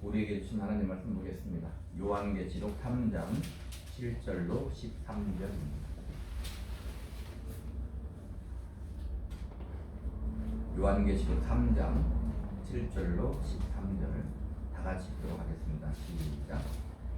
우리에게 주신 하나님 말씀 보겠습니다. 요한계시록 3장 7절로 13절입니다. 요한계시록 3장 7절로 13절 다 같이 읽도록 하겠습니다. 시작.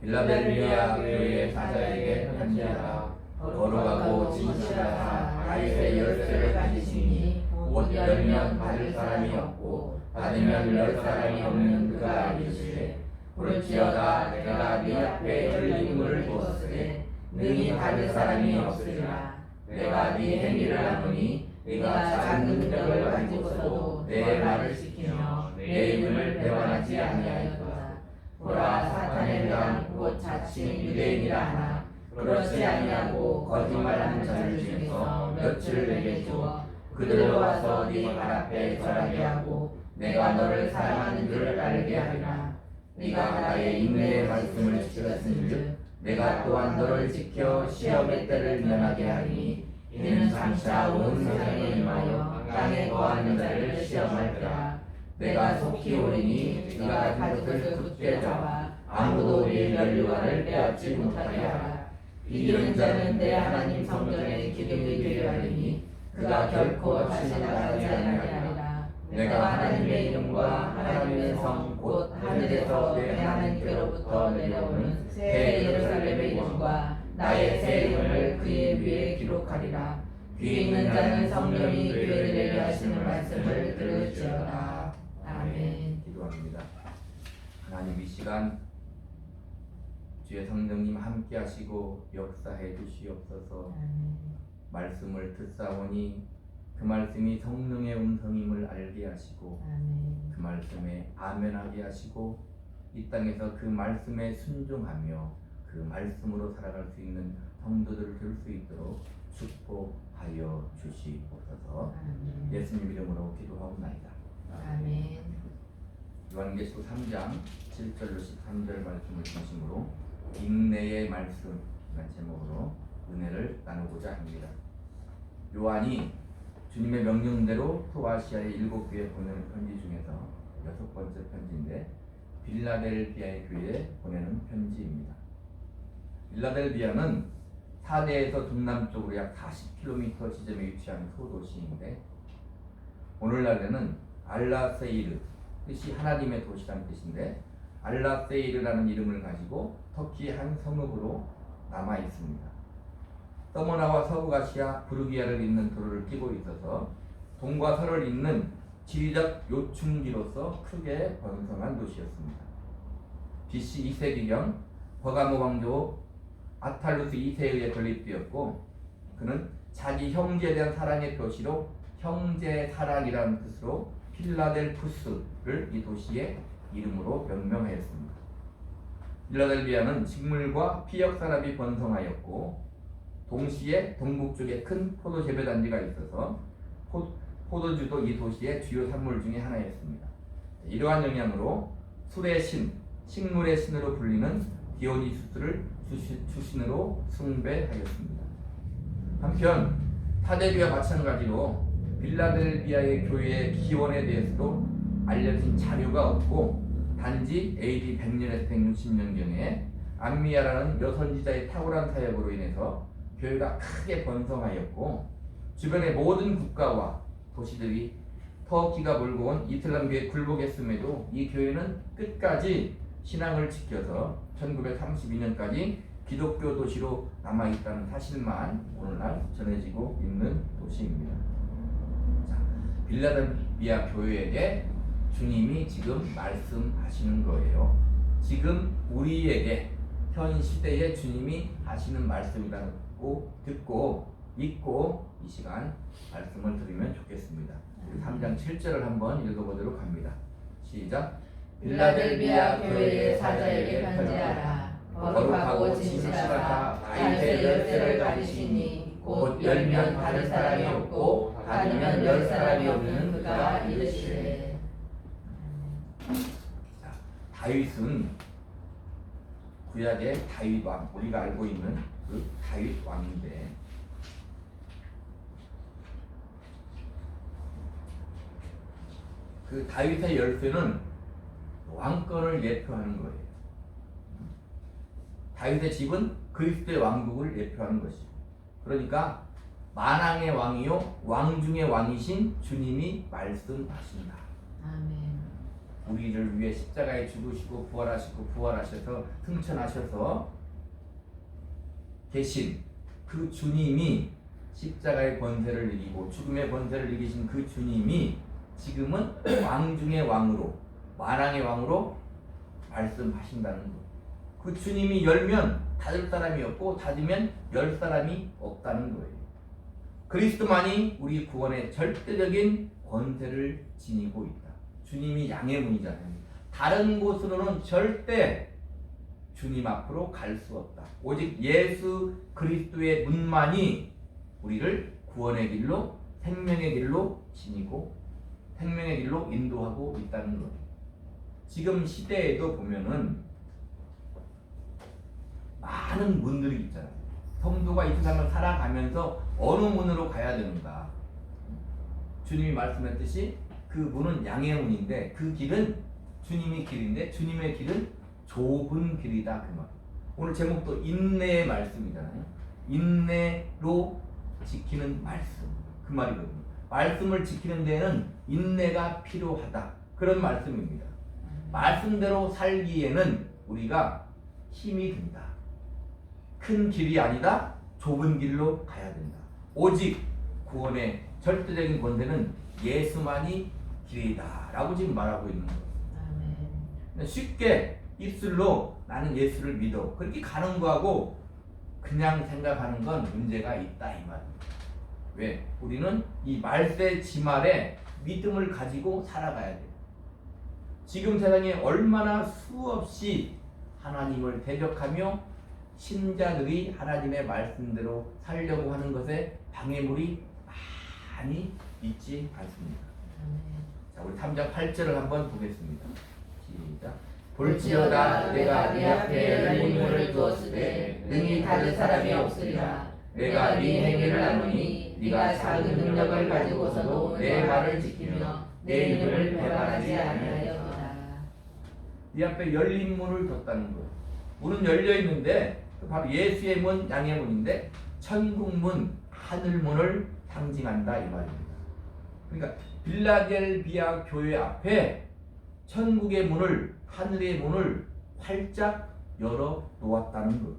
빌라델비아 교회의 사자에게 편지하라. 거룩하고 진실하사 다윗의 열쇠를 가지시니 곧 열면 받을 사람이 없고 받으면 열 사람이 없는 그가 이르시되 볼지어다 내가 네 앞에 열린 문을 두었으되 능히 받을 사람이 없으리라. 내가 네 행위를 아노니 네가 작은 능력을 가지고서도 내 말을 지키며 내 입을 배반하지 아니하였도다. 보라, 사탄에 대한 곧 자칭 유대인이라 하나 그렇지 아니하고 거짓말하는 자들 중에서 몇을 내게 주어 그들로 와서 네 발 앞에 절하게 하고 내가 너를 사랑하는 줄 알게 하리라. 네가 나의 인내의 말씀을 지켰은즉 내가 또한 너를 지켜 시험의 때를 면하게 하리니 이는 장차 온 세상에 임하여 땅에 거하는 자를 시험할 때라. 내가 속히 오리니 네가 가족을 굳게 잡아 아무도 네 면류관을 빼앗지 못하게 하라. 이기는 자는 내 하나님 성전의 기둥이 되려 하리니 그가 결코 다시 나가지 아니하리라. 내가 하나님의 이름과 하나님의 성 곧 하늘에서 내 하나님께로부터 내려오는 새 예루살렘의 이름과 나의 새 이름을 그의 위에 기록하리라. 귀 있는 자는 성령이 교회들에게 하시는 말씀을 들을지어다. 아멘. 기도합니다. 하나님, 이 시간 주의 성령님 함께 하시고 역사해 주시옵소서. 말씀을 듣사오니 그 말씀이 성령의 음성임을 알게 하시고 그 말씀에 아멘하게 하시고 이 땅에서 그 말씀에 순종하며 그 말씀으로 살아갈 수 있는 성도들을 될 수 있도록 축복하여 주시옵소서. 예수님 이름으로 기도하옵나이다. 아멘. 요한계시록 3장 7절로 13절 말씀을 중심으로 인내의 말씀이라는 제목으로 은혜를 나누고자 합니다. 요한이 주님의 명령대로 소아시아의 7교회에 보내는 편지 중에서 6번째 편지인데 빌라델비아의 교회에 보내는 편지입니다. 빌라델비아는 사대에서 동남쪽으로 약 40km 지점에 위치한 소도시인데 오늘날에는 알라세이르, 뜻이 하나님의 도시라는 뜻인데 알라세이르라는 이름을 가지고 터키 한 성읍으로 남아 있습니다. 서머나와 서부아시아 부르기아를 잇는 도로를 끼고 있어서 동과 서를 잇는 지리적 요충지로서 크게 번성한 도시였습니다. BC 2세기경 버가모 왕조 아탈루스 2세에 의해 건립되었고 그는 자기 형제에 대한 사랑의 표시로 형제사랑이라는 뜻으로 필라델푸스를 이 도시의 이름으로 명명하였습니다. 빌라델비아는 식물과 피역 산업이 번성하였고 동시에 동북쪽에 큰 포도 재배 단지가 있어서 포도주도 이 도시의 주요 산물 중에 하나였습니다. 이러한 영향으로 술의 신, 식물의 신으로 불리는 디오니수스를 주신으로 숭배하였습니다. 한편 타데비와 마찬가지로 빌라델비아의 교회의 기원에 대해서도 알려진 자료가 없고 단지 AD 100년에서 160년경에 암미아라는 여선지자의 탁월한 사역으로 인해서 교회가 크게 번성하였고 주변의 모든 국가와 도시들이 터키가 몰고 온 이슬람교에 굴복했음에도 이 교회는 끝까지 신앙을 지켜서 1932년까지 기독교 도시로 남아있다는 사실만 오늘날 전해지고 있는 도시입니다. 자, 빌라델비아 교회에게 주님이 지금 말씀하시는 거예요. 지금 우리에게 현 시대에 주님이 하시는 말씀이라고 듣고 믿고 이 시간 말씀을 들으면 좋겠습니다. 3장 7절을 한번 읽어보도록 합니다. 시작. 빌라델비아 교회의 사자에게 편지하라. 거룩하고 진실하사 다윗의 열쇠를 가지시니 곧 열면 받을 사람이 없고 받으면 열 사람이 없는 그가 이르시되. 다윗은 구약의 다윗 왕, 우리가 알고 있는 그 다윗 왕인데 그 다윗의 열쇠는 왕권을 예표하는 거예요. 다윗의 집은 그리스도의 왕국을 예표하는 것이죠. 그러니까 만왕의 왕이요 왕 중의 왕이신 주님이 말씀하신다. 아멘. 우리를 위해 십자가에 죽으시고 부활하셔서 승천하셔서 계신 그 주님이, 십자가의 권세를 이기고 죽음의 권세를 이기신 그 주님이 지금은 왕 중의 왕으로, 만왕의 왕으로 말씀하신다는 것. 그 주님이 열면 닫을 사람이 없고 닫으면 열 사람이 없다는 거예요. 그리스도만이 우리 구원의 절대적인 권세를 지니고 있다. 주님이 양의 문이잖아요. 다른 곳으로는 절대 주님 앞으로 갈 수 없다. 오직 예수 그리스도의 문만이 우리를 구원의 길로, 생명의 길로 지니고 생명의 길로 인도하고 있다는 거예요. 지금 시대에도 보면은 많은 문들이 있잖아요. 성도가 이 세상을 살아가면서 어느 문으로 가야 되는가? 주님이 말씀했듯이 그 문은 양의 문인데 그 길은 주님의 길인데 주님의 길은 좁은 길이다, 그 말. 오늘 제목도 인내의 말씀이잖아요. 인내로 지키는 말씀, 그 말이거든요. 말씀을 지키는 데는 인내가 필요하다, 그런 말씀입니다. 말씀대로 살기에는 우리가 힘이 든다. 큰 길이 아니다, 좁은 길로 가야 된다. 오직 구원의 절대적인 권세는 예수만이 길이다 라고 지금 말하고 있는 거예요. 아멘. 쉽게 입술로 나는 예수를 믿어 그렇게 가는 거하고 그냥 생각하는 건 문제가 있다, 이 말입니다. 왜? 우리는 이 말세 지말에 믿음을 가지고 살아가야 돼요. 지금 세상에 얼마나 수없이 하나님을 대적하며 신자들이 하나님의 말씀대로 살려고 하는 것에 방해물이 많이 있지 않습니까? 자, 우리 3장 8절을 한번 보겠습니다. 시작. 볼지어다 내가 네 앞에 열린 문을 두었으되 능히 닫을 사람이 없으리라. 내가 네 행위를 아노니 네가 작은 능력을 가지고서도 내 말을 지키며 내 이름을 배반하지 아니하였도다. 네 앞에 열린 문을 뒀다는 거예요. 문은 열려 있는데 바로 예수의 문, 양의 문인데 천국 문, 하늘 문을 상징한다, 이 말입니다. 그러니까 빌라델비아 교회 앞에 천국의 문을, 하늘의 문을 활짝 열어 놓았다는 것.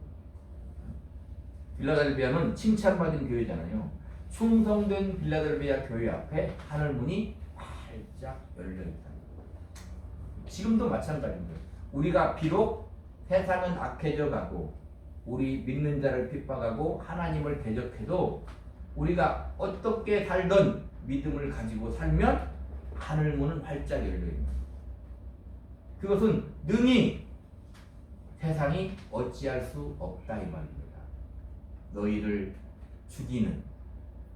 빌라델비아는 칭찬받은 교회잖아요. 충성된 빌라델비아 교회 앞에 하늘 문이 활짝 열려 있다는 것. 지금도 마찬가지입니다. 우리가 비록 세상은 악해져 가고 우리 믿는 자를 핍박하고 하나님을 대적해도 우리가 어떻게 살던 믿음을 가지고 살면 하늘 문은 활짝 열려 있는. 그것은 능히 세상이 어찌할 수 없다, 이 말입니다. 너희를 죽이는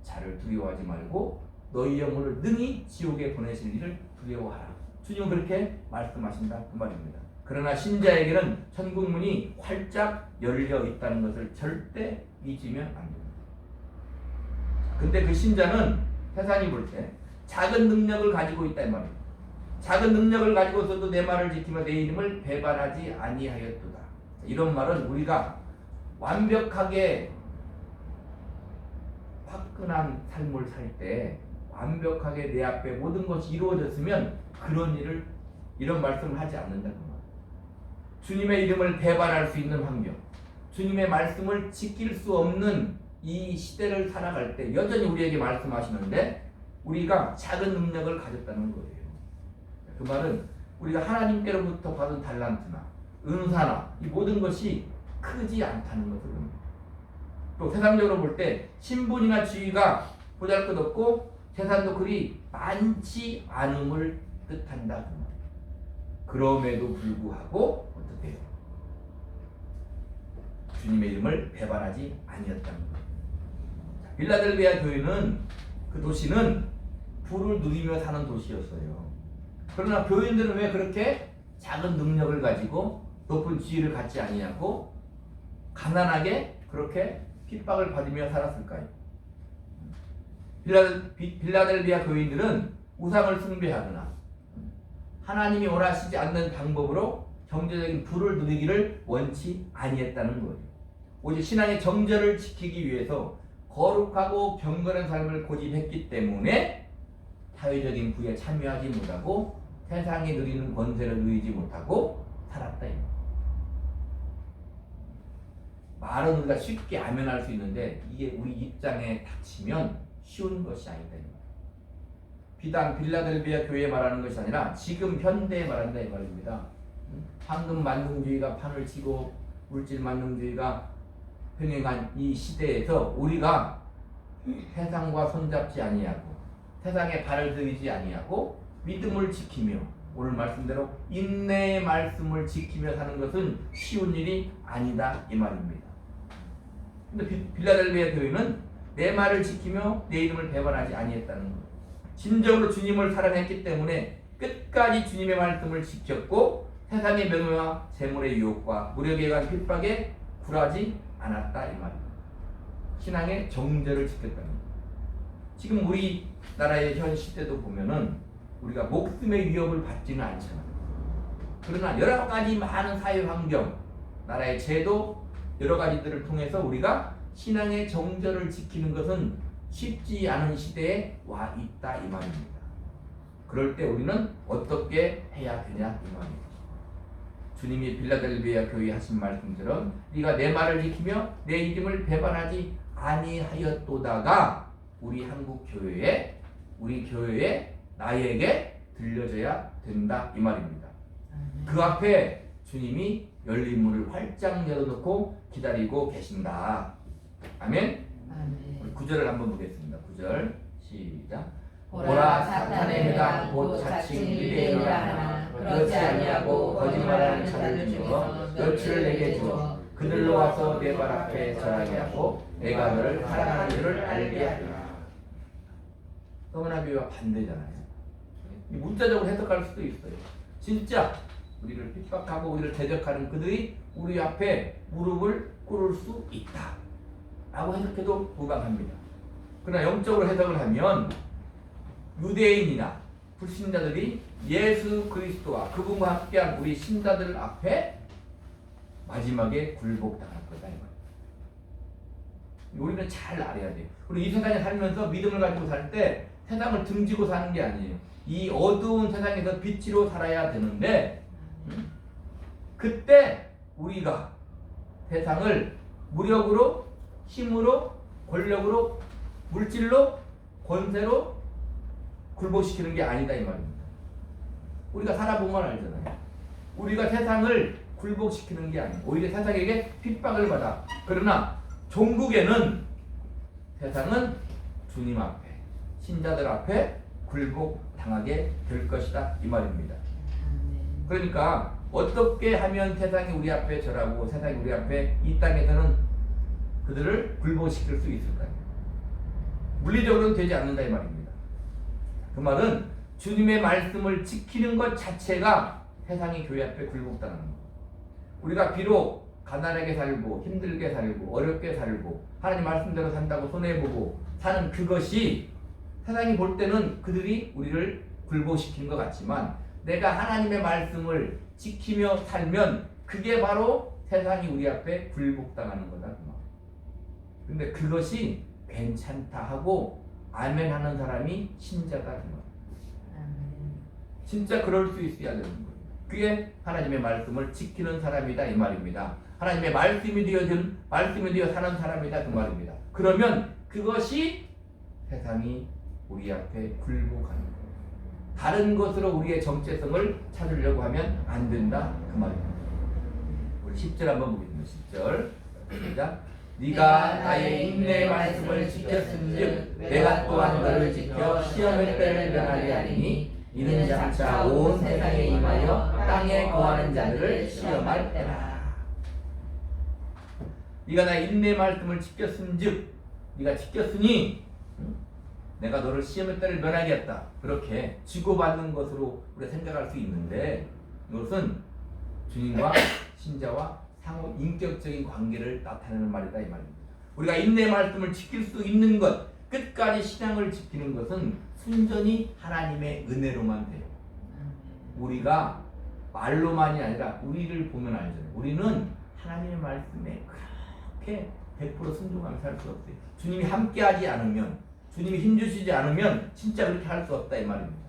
자를 두려워하지 말고 너희 영혼을 능히 지옥에 보내실 일을 두려워하라. 주님은 그렇게 말씀하신다, 그 말입니다. 그러나 신자에게는 천국 문이 활짝 열려 있다는 것을 절대 잊으면 안 됩니다. 근데 그 신자는 세상이 볼 때 작은 능력을 가지고 있다, 이 말입니다. 작은 능력을 가지고서도 내 말을 지키며 내 이름을 배반하지 아니하였도다. 이런 말은 우리가 완벽하게 화끈한 삶을 살 때 완벽하게 내 앞에 모든 것이 이루어졌으면 그런 일을, 이런 말씀을 하지 않는다, 그 말. 주님의 이름을 배반할 수 있는 환경, 주님의 말씀을 지킬 수 없는 이 시대를 살아갈 때 여전히 우리에게 말씀하시는데 우리가 작은 능력을 가졌다는 거예요. 그 말은 우리가 하나님께로부터 받은 달란트나 은사나 이 모든 것이 크지 않다는 것을 봅니다. 또 세상적으로 볼 때 신분이나 지위가 보잘것없고 재산도 그리 많지 않음을 뜻한다. 그럼에도 불구하고 어떻게 해요? 주님의 이름을 배반하지 아니었다는 거예요. 빌라델비아 교회는, 그 도시는 부를 누리며 사는 도시였어요. 그러나 교인들은 왜 그렇게 작은 능력을 가지고 높은 지위를 갖지 아니하고 가난하게 그렇게 핍박을 받으며 살았을까요? 빌라델비아 교인들은 우상을 숭배하거나 하나님이 원하시지 않는 방법으로 경제적인 부를 누리기를 원치 아니했다는 거예요. 오직 신앙의 정절을 지키기 위해서 거룩하고 경건한 삶을 고집했기 때문에 사회적인 부에 참여하지 못하고 세상이 누리는 권세를 누리지 못하고 살았다. 말은 우리가 쉽게 아멘할 수 있는데 이게 우리 입장에 닥치면 쉬운 것이 아니다. 비단 빌라델비아 교회에 말하는 것이 아니라 지금 현대에 말한다 이 말입니다. 황금 만능주의가 판을 치고 물질 만능주의가 흥행한 이 시대에서 우리가 세상과 손잡지 아니하고 세상에 발을 들이지 아니하고 믿음을 지키며 오늘 말씀대로 인내의 말씀을 지키며 사는 것은 쉬운 일이 아니다 이 말입니다. 근데 빌라델비아 교회는 내 말을 지키며 내 이름을 배반하지 아니했다는 것. 진정으로 주님을 사랑했기 때문에 끝까지 주님의 말씀을 지켰고 세상의 명예와 재물의 유혹과 무력에 의한 핍박에 굴하지 않았다 이 말입니다. 신앙의 정절을 지켰다는 것. 지금 우리나라의 현 시대도 보면은 우리가 목숨의 위협을 받지는 않잖아요. 그러나 여러 가지 많은 사회 환경, 나라의 제도 여러 가지들을 통해서 우리가 신앙의 정절을 지키는 것은 쉽지 않은 시대에 와 있다 이 말입니다. 그럴 때 우리는 어떻게 해야 되냐 이 말입니다. 주님이 빌라델비아 교회에 하신 말씀처럼 네가 내 말을 지키며 내 이름을 배반하지 아니하였도다가 우리 한국 교회에 우리 교회에 나에게 들려져야 된다 이 말입니다. 그 앞에 주님이 열린 문을 활짝 열어놓고 기다리고 계신다. 아멘. 우리 9절을 한번 보겠습니다. 9절 시작. 보라 사탄의 회당 곧 자칭 유대인이라 하나 그렇지 아니하고 거짓말하는 자를 주어 멸치를 내게 주어 그들로 와서 내 발 앞에 절하게 하고 내가 너를 사랑하는 줄을 알게 하리라. 서문화 비유와 반대잖아요. 문자적으로 해석할 수도 있어요. 진짜 우리를 핍박하고 우리를 대적하는 그들이 우리 앞에 무릎을 꿇을 수 있다 라고 해석해도 무방합니다. 그러나 영적으로 해석을 하면 유대인이나 불신자들이 예수 그리스도와 그분과 함께한 우리 신자들 앞에 마지막에 굴복당할 거다 이 말이에요. 우리는 잘 알아야 돼요. 우리 이 세상에 살면서 믿음을 가지고 살 때 세상을 등지고 사는 게 아니에요. 이 어두운 세상에서 빛으로 살아야 되는데 그때 우리가 세상을 무력으로, 힘으로, 권력으로, 물질로, 권세로 굴복시키는 게 아니다 이 말입니다. 우리가 살아보면 알잖아요. 우리가 세상을 굴복시키는 게 아니고 오히려 세상에게 핍박을 받아. 그러나 종국에는 세상은 주님 앞에 신자들 앞에 굴복당하게 될 것이다 이 말입니다. 그러니까 어떻게 하면 세상이 우리 앞에 절하고 세상이 우리 앞에 이 땅에서는 그들을 굴복시킬 수 있을까요? 물리적으로는 되지 않는다 이 말입니다. 그 말은 주님의 말씀을 지키는 것 자체가 세상이 교회 앞에 굴복당하는 것. 우리가 비록 가난하게 살고 힘들게 살고 어렵게 살고 하나님 말씀대로 산다고 손해보고 사는 그것이 세상이 볼 때는 그들이 우리를 굴복시킨 것 같지만 내가 하나님의 말씀을 지키며 살면 그게 바로 세상이 우리 앞에 굴복당하는 거다 그 말. 근데 그것이 괜찮다 하고 아멘 하는 사람이 신자다 그 말. 진짜 그럴 수 있어야 되는 거예요. 그게 하나님의 말씀을 지키는 사람이다 이 말입니다. 하나님의 말씀이 되어 사는 사람이다 그 말입니다. 그러면 그것이 세상이 우리 앞에 굴복하는 거예요. 다른 것으로 우리의 정체성을 찾으려고 하면 안 된다 그 말입니다. 우리 10절 한번 보겠습니다. 10절 시작. 네가 나의 인내의 말씀을 지켰은즉 내가 또한 너를 지켜 시험의 때를 면하게 하리니 이는 장차 온 세상에 임하여 땅에 거하는 자들을 시험할 때라. 네가 나의 인내의 말씀을 지켰은즉 네가 지켰으니 내가 너를 시험의 때를 면하게 했다. 그렇게 주고받는 것으로 우리가 생각할 수 있는데 이것은 주님과 신자와 상호 인격적인 관계를 나타내는 말이다 이 말입니다. 우리가 인내의 말씀을 지킬 수 있는 것, 끝까지 신앙을 지키는 것은 순전히 하나님의 은혜로만 돼요. 우리가 말로만이 아니라 우리를 보면 알잖아요. 우리는 하나님의 말씀에 그렇게 100% 순종하며 살 수 없어요. 주님이 함께하지 않으면, 주님이 힘주시지 않으면 진짜 그렇게 할 수 없다 이 말입니다.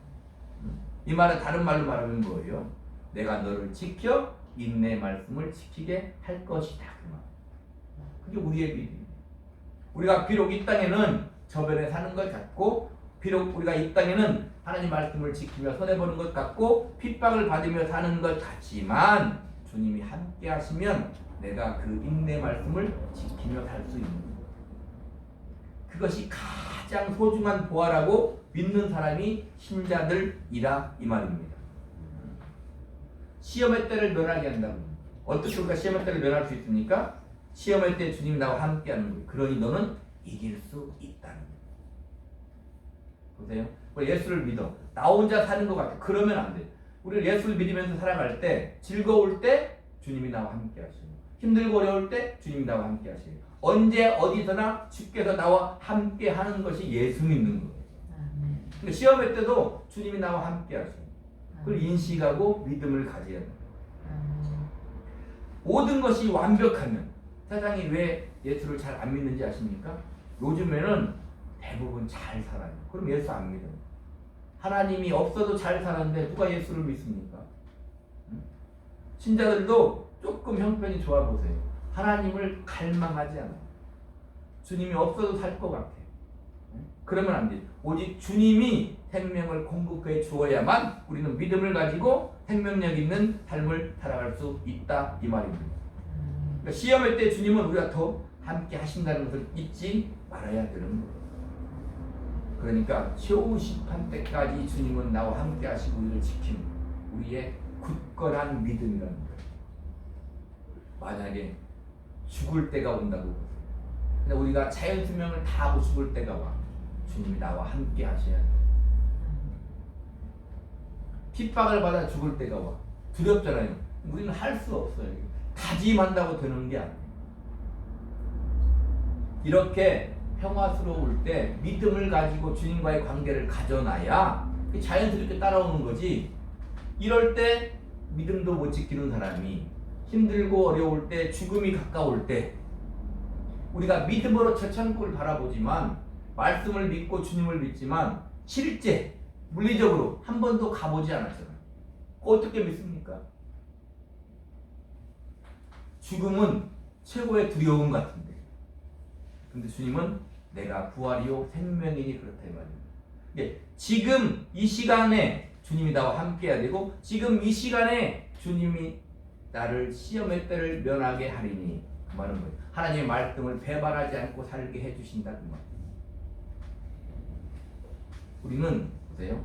이 말은 다른 말로 말하면 뭐예요? 내가 너를 지켜 인내 말씀을 지키게 할 것이다. 그 말. 그게 우리의 믿음이에요. 우리가 비록 이 땅에는 저변에 사는 것 같고, 비록 우리가 이 땅에는 하나님 말씀을 지키며 손해보는 것 같고 핍박을 받으며 사는 것 같지만 주님이 함께 하시면 내가 그 인내 말씀을 지키며 살 수 있는 거예요. 그것이 가장 소중한 보화라고 믿는 사람이 신자들이라 이 말입니다. 시험의 때를 면하게 한다고. 어떻게 우리가 시험의 때를 면할 수 있습니까? 시험의 때 주님이 나와 함께 하는 거예요. 그러니 너는 이길 수 있다는 거예요. 보세요. 우리 예수를 믿어. 나 혼자 사는 것 같아. 그러면 안 돼. 우리 예수를 믿으면서 살아갈 때, 즐거울 때 주님이 나와 함께 하시고, 힘들고 어려울 때 주님이 나와 함께 하시고, 언제 어디서나 주께서 나와 함께 하는 것이 예수 믿는 거예요. 그러니까 시험할 때도 주님이 나와 함께 하시고, 그걸 인식하고 믿음을 가져야 돼요. 모든 것이 완벽하면, 세상이 왜 예수를 잘 안 믿는지 아십니까? 요즘에는 대부분 잘 살아요. 그럼 예수 안 믿어요. 하나님이 없어도 잘 사는데 누가 예수를 믿습니까? 신자들도 조금 형편이 좋아 보세요. 하나님을 갈망하지 않아요. 주님이 없어도 살 것 같아. 그러면 안 돼요. 오직 주님이 생명을 공급해 주어야만 우리는 믿음을 가지고 생명력 있는 삶을 살아갈 수 있다 이 말입니다. 그러니까 시험할 때 주님은 우리가 더 함께 하신다는 것을 잊지 말아야 되는 거예요. 그러니까 최후 심판 때까지 주님은 나와 함께 하시고 우리를 지키는 우리의 굳건한 믿음이라는 거예요. 만약에 죽을 때가 온다고 보세요. 근데 우리가 자연 수명을 다 하고 죽을 때가 와. 주님이 나와 함께 하셔야 돼요. 핍박을 받아 죽을 때가 와. 두렵잖아요. 우리는 할 수 없어요. 다짐한다고 되는 게 아니에요. 이렇게 평화스러울 때 믿음을 가지고 주님과의 관계를 가져놔야 자연스럽게 따라오는 거지. 이럴 때 믿음도 못 지키는 사람이 힘들고 어려울 때, 죽음이 가까울 때 우리가 믿음으로 저 천국을 바라보지만, 말씀을 믿고 주님을 믿지만 실제 물리적으로 한 번도 가보지 않았잖아요. 어떻게 믿습니까? 죽음은 최고의 두려움 같은데, 근데 주님은 내가 부활이요 생명이니 그렇다 이 말입니다. 예, 지금 이 시간에 주님이 나와 함께 해야 되고, 지금 이 시간에 주님이 나를 시험의 때를 면하게 하리니, 그 말은 뭐예요? 하나님의 말씀을 배반하지 않고 살게 해주신다 그 말이에요. 우리는 보세요.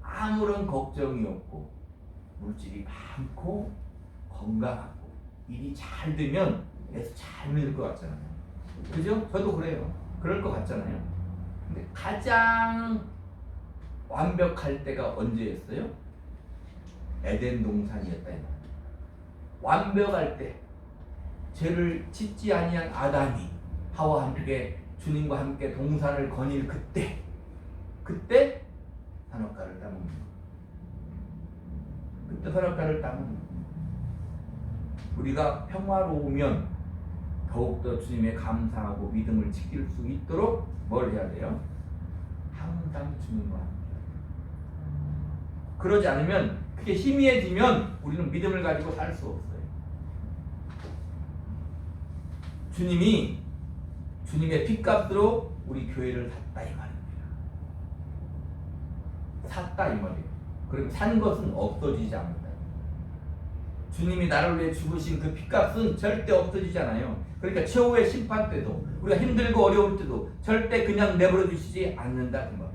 아무런 걱정이 없고 물질이 많고 건강하고 일이 잘 되면 예수 잘 믿을 것 같잖아요. 그죠? 저도 그래요. 그럴 것 같잖아요. 근데 가장 완벽할 때가 언제였어요? 에덴 동산이었다 이 말이에요. 완벽할 때, 죄를 짓지 아니한 아담이 하와 함께 주님과 함께 동산을 거닐 그때 선악과를 따먹는 거예요. 그때 선악과를 따먹는 거예요. 우리가 평화로우면 더욱더 주님의 감사하고 믿음을 지킬 수 있도록 뭘 해야 돼요? 항상 주님과 함께. 그러지 않으면, 그게 희미해지면 우리는 믿음을 가지고 살 수 없어요. 주님이 주님의 핏값으로 우리 교회를 샀다 이 말입니다. 샀다 이 말이에요. 그럼 산 것은 없어지지 않는다. 주님이 나를 위해 죽으신 그 핏값은 절대 없어지잖아요. 그러니까 최후의 심판 때도, 우리가 힘들고 어려울 때도 절대 그냥 내버려 두시지 않는다 그 말이에요.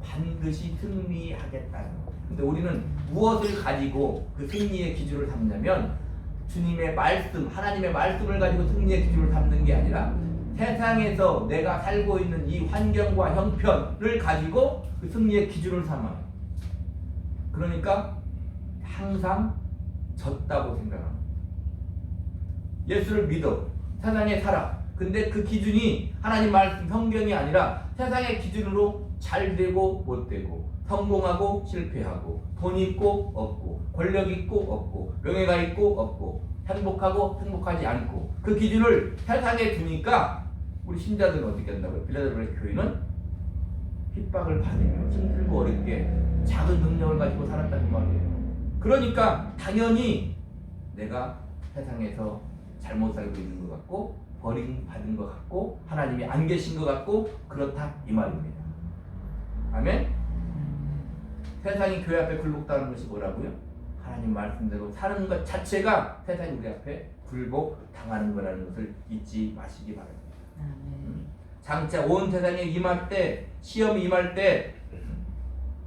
반드시 승리하겠다는 거예요. 근데 우리는 무엇을 가지고 그 승리의 기준을 삼냐면, 주님의 말씀, 하나님의 말씀을 가지고 승리의 기준을 삼는 게 아니라 세상에서 내가 살고 있는 이 환경과 형편을 가지고 그 승리의 기준을 삼아요. 그러니까 항상 졌다고 생각합니다. 예수를 믿어, 세상에 살아. 근데 그 기준이 하나님 말씀 성경이 아니라 세상의 기준으로 잘 되고 못 되고, 성공하고 실패하고, 돈 있고 없고, 권력 있고 없고, 명예가 있고 없고, 행복하고 행복하지 않고, 그 기준을 세상에 두니까 우리 신자들은 어떻게 한다고요? 빌라델피아 교회는 핍박을 받으며 힘들고 어렵게 작은 능력을 가지고 살았다는 말이에요. 그러니까 당연히 내가 세상에서 잘못 살고 있는 것 같고, 버림받은 것 같고, 하나님이 안 계신 것 같고, 그렇다 이 말입니다. 아멘? 세상이 교회 앞에 굴복당하는 것이 뭐라고요? 하나님 말씀대로 사는 것 자체가 세상이 우리 앞에 굴복당하는 거라는 것을 잊지 마시기 바랍니다. 장차 온 세상에 임할 때, 시험이 임할 때,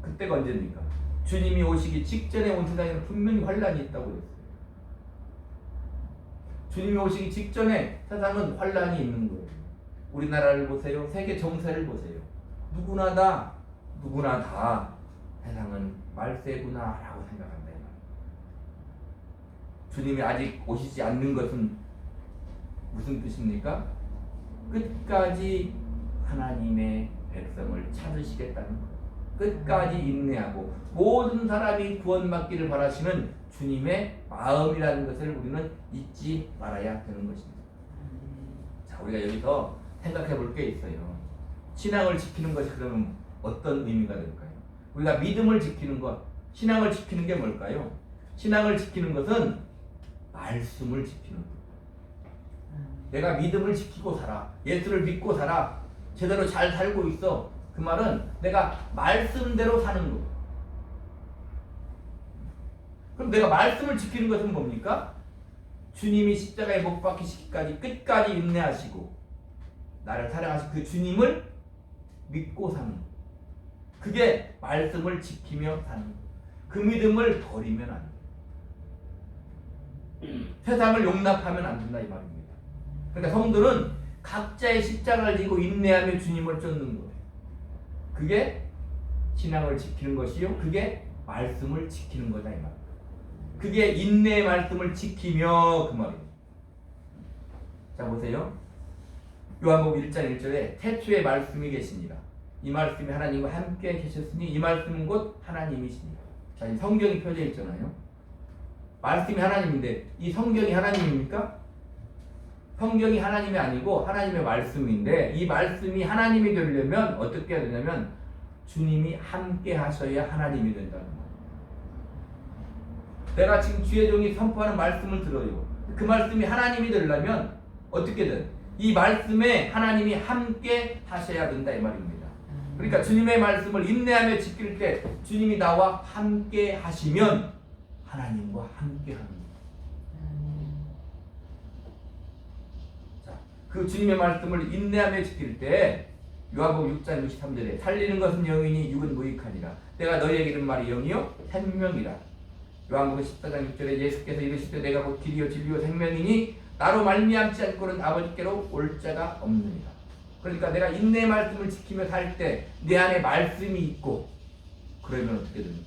그때가 언제입니까? 주님이 오시기 직전에 온 세상에는 분명히 환란이 있다고 했어요. 주님이 오시기 직전에 세상은 환란이 있는 거예요. 우리나라를 보세요. 세계 정세를 보세요. 누구나 다 세상은 말세구나 라고 생각한다. 주님이 아직 오시지 않는 것은 무슨 뜻입니까? 끝까지 하나님의 백성을 찾으시겠다는 거예요. 끝까지 인내하고 모든 사람이 구원받기를 바라시는 주님의 마음이라는 것을 우리는 잊지 말아야 되는 것입니다. 자, 우리가 여기서 생각해 볼 게 있어요. 신앙을 지키는 것이 그러면 어떤 의미가 될까요? 우리가 믿음을 지키는 것, 신앙을 지키는 게 뭘까요? 신앙을 지키는 것은 말씀을 지키는 것. 내가 믿음을 지키고 살아, 예수를 믿고 살아, 제대로 잘 살고 있어. 그 말은 내가 말씀대로 사는 것. 그럼 내가 말씀을 지키는 것은 뭡니까? 주님이 십자가에 못 박히시기까지 끝까지 인내하시고 나를 사랑하신 그 주님을 믿고 사는 것. 그게 말씀을 지키며 사는 것. 그 믿음을 버리면 안 돼. 세상을 용납하면 안 된다 이 말입니다. 그러니까 성도는 각자의 십자가를 지고 인내하며 주님을 쫓는 거예요. 그게 신앙을 지키는 것이요, 그게 말씀을 지키는 거다 이 말입니다. 그게 인내의 말씀을 지키며 그 말이에요. 자 보세요. 요한복음 1장 1절에 태초에 말씀이 계시니라. 이 말씀이 하나님과 함께 계셨으니 이 말씀은 곧 하나님이시니라. 자, 이 성경이 펴져 있잖아요. 말씀이 하나님인데 이 성경이 하나님입니까? 성경이 하나님이 아니고 하나님의 말씀인데, 이 말씀이 하나님이 되려면 어떻게 해야 되냐면 주님이 함께 하셔야 하나님이 된다는 거예요. 내가 지금 주의 종이 선포하는 말씀을 들어요. 그 말씀이 하나님이 되려면 어떻게든 이 말씀에 하나님이 함께 하셔야 된다 이 말입니다. 그러니까 주님의 말씀을 인내하며 지킬 때 주님이 나와 함께 하시면 하나님과 함께 하는 거예요. 자, 그 주님의 말씀을 인내하며 지킬 때 요한복음 6장 63절에 살리는 것은 영이니 육은 무익하니라. 내가 너희에게 이른 말이 영이요 생명이라. 요한복음 14장 6절에 예수께서 이르시되 내가 곧 길이요 진리요 생명이니 나로 말미암지 않고는 아버지께로 올 자가 없느니라. 그러니까 내가 인내의 말씀을 지키며 살 때 내 안에 말씀이 있고, 그러면 어떻게든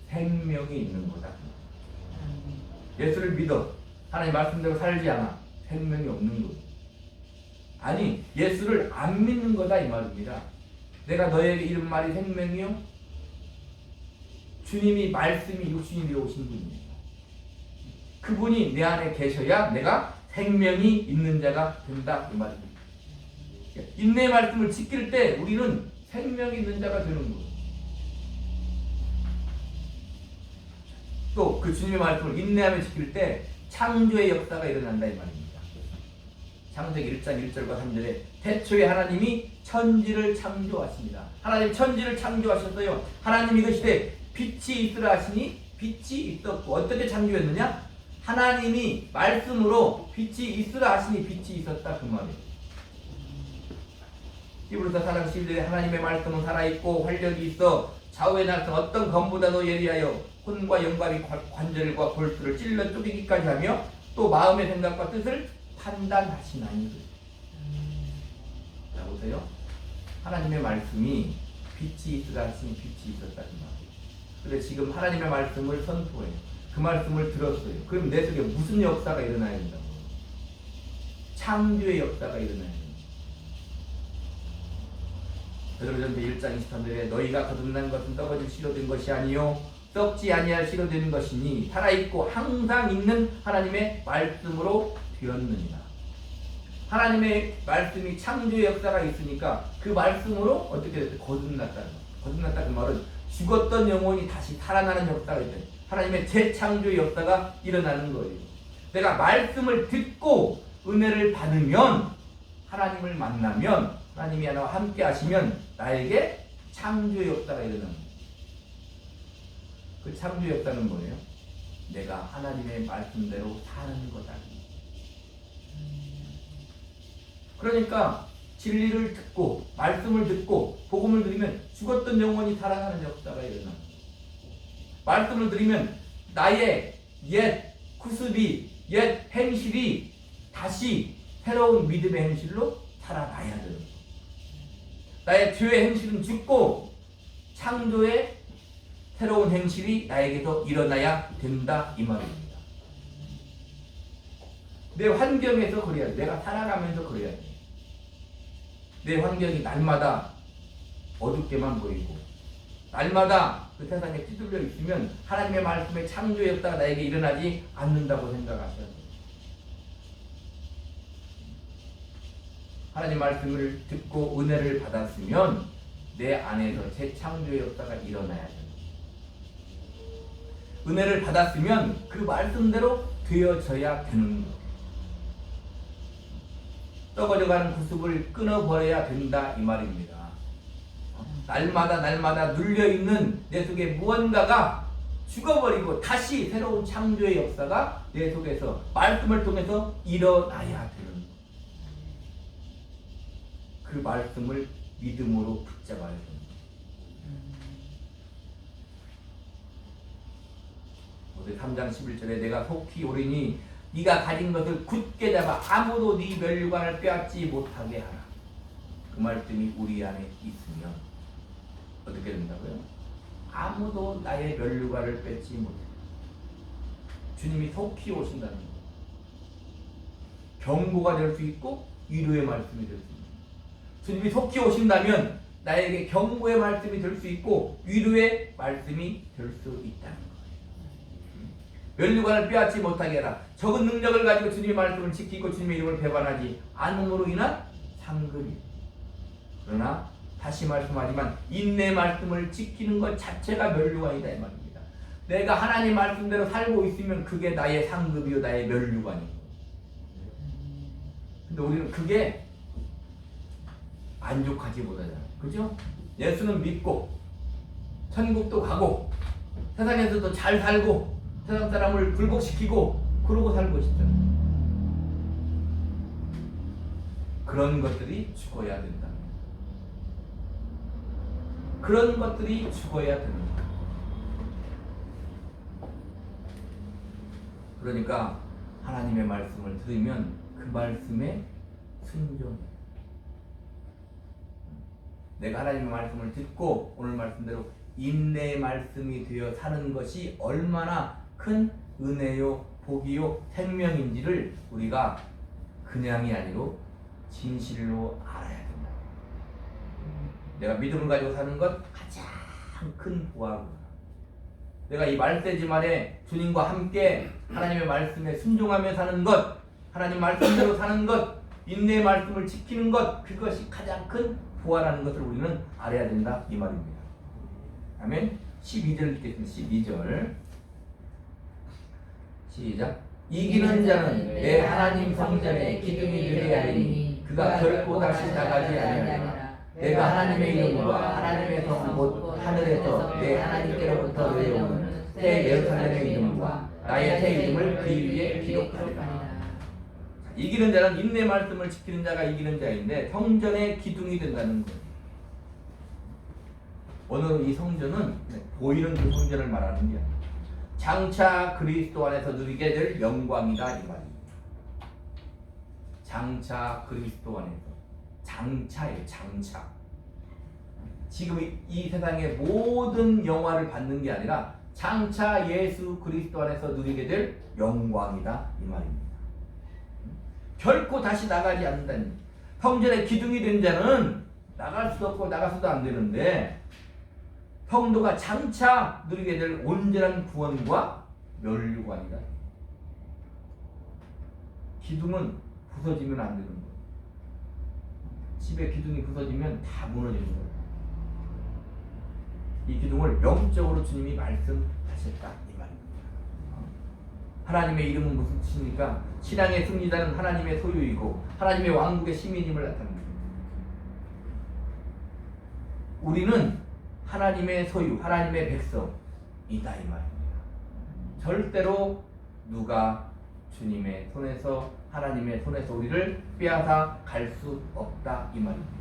생명이 있는 거다. 예수를 믿어 하나님 말씀대로 살지 않아 생명이 없는 거예요. 아니, 예수를 안 믿는 거다 이 말입니다. 내가 너에게 이른 말이 생명이요, 주님이 말씀이 육신이 되어 오신 분입니다. 그분이 내 안에 계셔야 내가 생명이 있는 자가 된다 이 말입니다. 인내의 말씀을 지킬 때 우리는 생명이 있는 자가 되는 거예요. 또 그 주님의 말씀을 인내하며 지킬 때 창조의 역사가 일어난다 이 말입니다. 창세기 1장 1절과 3절에 태초에 하나님이 천지를 창조하십니다. 하나님 천지를 창조하셨어요. 하나님이 이르시되 빛이 있으라 하시니 빛이 있었고, 어떻게 창조했느냐? 하나님이 말씀으로 빛이 있으라 하시니 빛이 있었다 그 말이에요. 히브리서 4장 11절에 하나님의 말씀은 살아있고 활력이 있어 좌우에 나서 어떤 검보다도 예리하여 혼과 영광이 관절과 골수를 찔러 쪼개기까지 하며 또 마음의 생각과 뜻을 판단하시나니. 자 보세요. 하나님의 말씀이 빛이 있으라 하시니 빛이 있었다 그 말이에요. 근데 지금 하나님의 말씀을 선포해요. 그 말씀을 들었어요. 그럼 내 속에 무슨 역사가 일어나야 된다고? 창조의 역사가 일어나야 된다. 베드로전서 1장 23절에 너희가 거듭난 것은 썩어질 씨로 된 것이 아니요 썩지 아니할 씨로 된 것이니 살아있고 항상 있는 하나님의 말씀으로 되었느니라. 하나님의 말씀이 창조의 역사가 있으니까 그 말씀으로 어떻게 됐어요? 거듭났다는 거. 거듭났다 그 말은 죽었던 영혼이 다시 살아나는 역사가 있다. 하나님의 재창조의 역사가 일어나는 거예요. 내가 말씀을 듣고 은혜를 받으면 하나님을 만나면 하나님이 나와 함께 하시면 나에게 창조의 역사가 일어납니다. 그 창조의 역사는 뭐예요? 내가 하나님의 말씀대로 사는 거다. 그러니까 진리를 듣고 말씀을 듣고 복음을 들으면 죽었던 영혼이 살아나는 역사가 일어납니다. 말씀을 들으면 나의 옛 구습이 옛 행실이 다시 새로운 믿음의 행실로 살아나야 되는 거예요. 나의 죄의 행실은 죽고 창조의 새로운 행실이 나에게도 일어나야 된다 이 말입니다. 내 환경에서 그래야 돼. 내가 살아가면서 그래야 돼. 내 환경이 날마다 어둡게만 보이고 날마다 그 세상에 휘둘려 있으면 하나님의 말씀의 창조의 역사가 나에게 일어나지 않는다고 생각하셔야 돼요. 하나님 말씀을 듣고 은혜를 받았으면 내 안에서 재창조의 역사가 일어나야 돼요. 은혜를 받았으면 그 말씀대로 되어져야 되는 거예요. 썩어져가는 구습을 끊어버려야 된다 이 말입니다. 날마다 눌려있는 내 속에 무언가가 죽어버리고 다시 새로운 창조의 역사가 내 속에서 말씀을 통해서 일어나야 되는 거예요. 그 말씀을 믿음으로 붙잡아야 됩니다. 모세 3장 11절에 내가 속히 오리니 네가 가진 것을 굳게 잡아 아무도 네 멸류관을 빼앗지 못하게 하라. 그 말씀이 우리 안에 있으면 어떻게 된다고요? 아무도 나의 멸류관을 뺏지 못해. 주님이 속히 오신다는 거. 경고가 될 수 있고 위로의 말씀이 될 수 있습니다. 주님이 속히 오신다면 나에게 경고의 말씀이 될 수 있고 위로의 말씀이 될 수 있다는 거예요. 멸류관을 빼앗지 못하게 해라. 적은 능력을 가지고 주님의 말씀을 지키고 주님의 이름을 배반하지 않음으로 인한 상급이. 그러나 다시 말씀하지만 인내 말씀을 지키는 것 자체가 멸류관이다 이 말입니다. 내가 하나님 말씀대로 살고 있으면 그게 나의 상급이요 나의 멸류관이고. 근데 우리는 그게 만족하지 못하잖아요. 그죠? 예수는 믿고 천국도 가고 세상에서도 잘 살고 세상 사람을 굴복시키고 그러고 살고 싶잖아요. 그런 것들이 죽어야 된다. 그런 것들이 죽어야 됩니다. 그러니까 하나님의 말씀을 들으면 그 말씀에 순종해. 내가 하나님의 말씀을 듣고 오늘 말씀대로 인내의 말씀이 되어 사는 것이 얼마나 큰 은혜요, 복이요, 생명인지를 우리가 그냥이 아니고 진실로 알아야 된다. 내가 믿음을 가지고 사는 것 가장 큰 보화구나. 내가 이 말세지만에 주님과 함께 하나님의 말씀에 순종하며 사는 것, 하나님 말씀대로 사는 것, 인내의 말씀을 지키는 것, 그것이 가장 큰 보화라는 것을 우리는 알아야 된다 이 말입니다. 아멘. 12절 읽겠습니다. 12절 시작. 이기는 자는 내 하나님 성전의 기둥이 되리라 하리니 그가 결코 다시 나가지 아니하리라. 내가 하나님의 이름과 하나님의 성 곧 하늘에서 내 하나님께로부터 내려오는 새 예루살렘의 이름과 나의 새 이름을 그 위에 기록하리라. 이기는 자는 인내 말씀을 지키는 자가 이기는 자인데 성전의 기둥이 된다는 거예요. 오늘 이 성전은 보이는 그 성전을 말하는 게 아니에요. 장차 그리스도 안에서 누리게 될 영광이다 이 말입니다. 장차 그리스도 안에서. 장차예요. 장차. 지금 이 세상의 모든 영화를 받는 게 아니라 장차 예수 그리스도 안에서 누리게 될 영광이다 이 말입니다. 결코 다시 나가지 않는다는. 성전의 기둥이 된 자는 나갈 수도 없고 나가서도 안 되는데 성도가 장차 누리게 될 온전한 구원과 멸류관이다. 기둥은 부서지면 안 되는 거예요. 집에 기둥이 부서지면 다 무너지는 거예요. 이 기둥을 영적으로 주님이 말씀하셨다 이 말입니다. 하나님의 이름은 무슨 뜻입니까? 신앙의 승리자는 하나님의 소유이고 하나님의 왕국의 시민임을 나타냅니다. 우리는 하나님의 소유, 하나님의 백성이다 이 말입니다. 절대로 누가 주님의 손에서 하나님의 손에서 우리를 빼앗아 갈 수 없다 이 말입니다.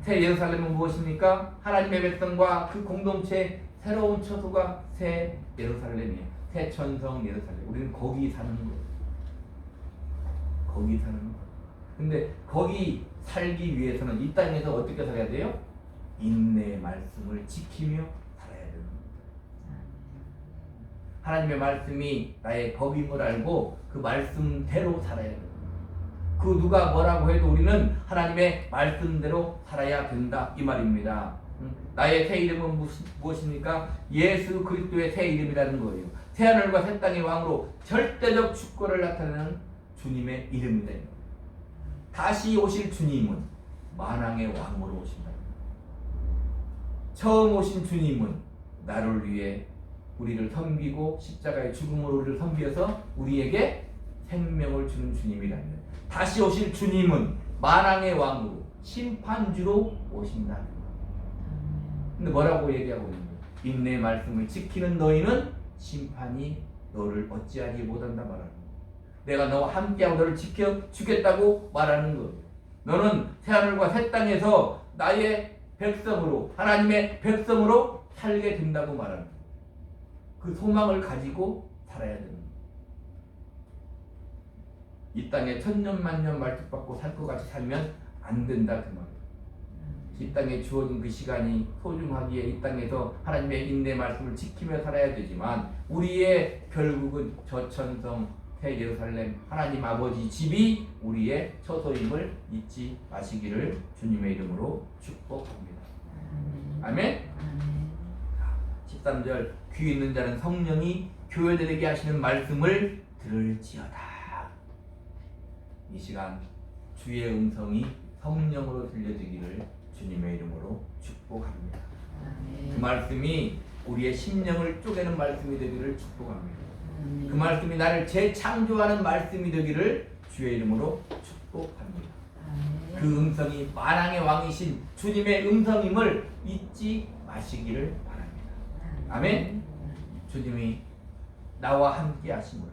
새 예루살렘은 무엇입니까? 하나님의 백성과 그 공동체 새로운 처소가 새 예루살렘이에요. 새 천성 예루살렘. 우리는 거기 사는 거예요. 거기 사는 거예요. 근데 거기 살기 위해서는 이 땅에서 어떻게 살아야 돼요? 인내의 말씀을 지키며 살아야 되는 겁니다. 하나님의 말씀이 나의 법임을 알고 그 말씀대로 살아야 됩니다. 그 누가 뭐라고 해도 우리는 하나님의 말씀대로 살아야 된다 이 말입니다. 나의 새 이름은 무엇입니까? 예수 그리스도의 새 이름이라는 거예요. 새하늘과 새 땅의 왕으로 절대적 주권을 나타내는 주님의 이름이다. 다시 오실 주님은 만왕의 왕으로 오신다. 처음 오신 주님은 나를 위해 우리를 섬기고 십자가의 죽음으로 우리를 섬겨서 우리에게 생명을 주는 주님이랍니다. 다시 오실 주님은 만왕의 왕으로 심판주로 오신다. 근데 뭐라고 얘기하고 있는 거예요? 인내의 말씀을 지키는 너희는 심판이 너를 어찌하지 못한다 말하는 거예요. 내가 너와 함께하고 너를 지켜주겠다고 말하는 거예요. 너는 새하늘과 새 땅에서 나의 백성으로 하나님의 백성으로 살게 된다고 말하는 거예요. 그 소망을 가지고 살아야 되는 거예요. 이 땅에 천년만년 말뚝박고 살 것 같이 살면 안 된다 그 말이에요. 이 땅에 주어진 그 시간이 소중하기에 이 땅에서 하나님의 인내 말씀을 지키며 살아야 되지만 우리의 결국은 저천성 새 예루살렘 하나님 아버지 집이 우리의 처소임을 잊지 마시기를 주님의 이름으로 축복합니다. 아멘. 13절 귀 있는 자는 성령이 교회들에게 하시는 말씀을 들을지어다. 이 시간 주의 음성이 성령으로 들려지기를 주님의 이름으로 축복합니다. 그 말씀이 우리의 심령을 쪼개는 말씀이 되기를 축복합니다. 그 말씀이 나를 재창조하는 말씀이 되기를 주의 이름으로 축복합니다. 그 음성이 만왕의 왕이신 주님의 음성임을 잊지 마시기를 바랍니다. 아멘. 주님이 나와 함께 하심으로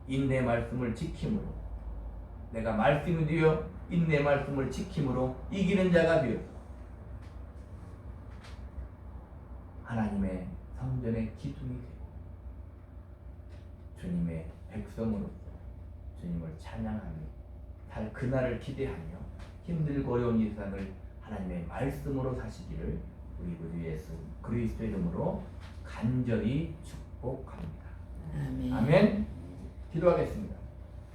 인내 말씀을 지킴으로 내가 말씀이 되어 인내 말씀을 지킴으로 이기는 자가 되어 하나님의 성전의 기둥이 되어 주님의 백성으로서 주님을 찬양하며 살 그날을 기대하며 힘들고 어려운 이 세상을 하나님의 말씀으로 사시기를 우리 구주 예수 그리스도의 이름으로 간절히 축복합니다. 아멘. 기도하겠습니다.